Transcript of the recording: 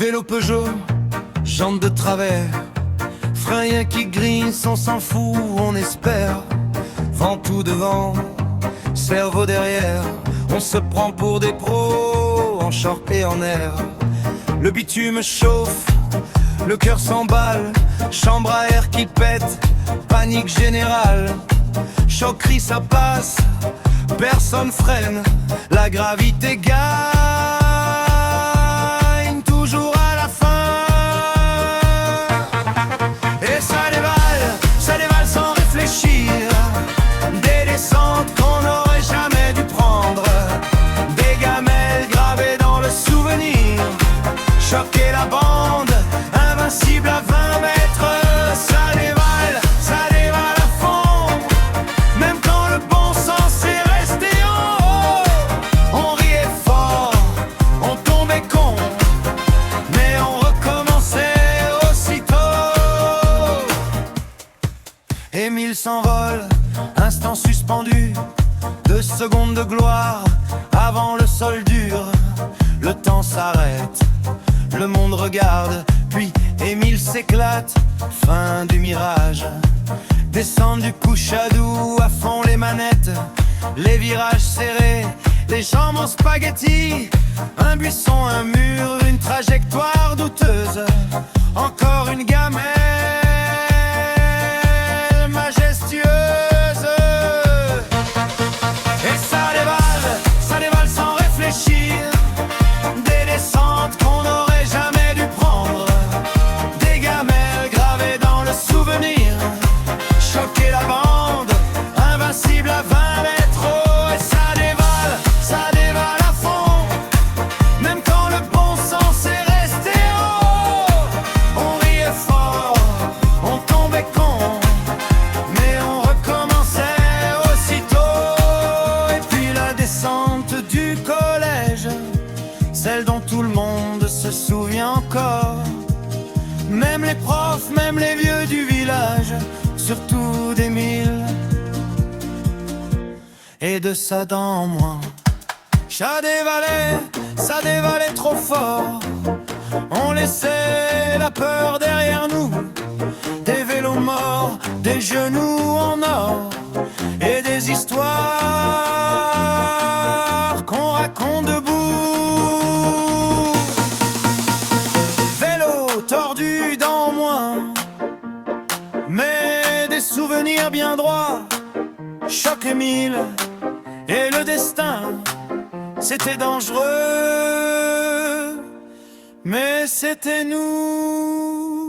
Vélo Peugeot, jante de travers, frein rien qui grince, on s'en fout, on espère. Vent tout devant, cerveau derrière, on se prend pour des pros, en short et en air. Le bitume chauffe, le cœur s'emballe, chambre à air qui pète, panique générale. Choquerie ça passe, personne freine, la gravité gagne toujours à la fin. Et ça dévale sans réfléchir, des descentes qu'on n'aurait jamais dû prendre, des gamelles gravées dans le souvenir, choquer la bande, invincible à 20 mètres. Ça dévale à fond, même quand le bon sens est resté en haut. On riait fort, on tombait con, mais on recommençait aussitôt. Émile s'envole, instant suspendu, 2 secondes de gloire avant le sol dur. Le temps s'arrête, le monde regarde, puis Émile s'éclate, fin du mirage. Descend du couchadou, à fond les manettes, les virages serrés, les jambes en spaghetti. Un buisson, un mur, une trajectoire douteuse, encore une gamelle majestueuse. Et ça dévale sans réfléchir, des descentes qu'on n'aurait jamais dû prendre, des gamelles gravées dans le souvenir, choquer la bande, invincible à 20 mètres. Oh, et ça dévale à fond, même quand le bon sens est resté en haut. On riait fort, on tombait con, mais on recommençait aussitôt. Et puis la descente du collège, celle dont tout le monde se souvient encore, même les profs, même les vieux du village, surtout d'Émile et de sa dent en moins. Ça dévalait trop fort, on laissait la peur derrière nous, des vélos morts, des genoux en or, et des histoires qu'on raconte debout. Vélo tordu dans moins, mais des souvenirs bien droits. Choc Émile et le destin, c'était dangereux, mais c'était nous.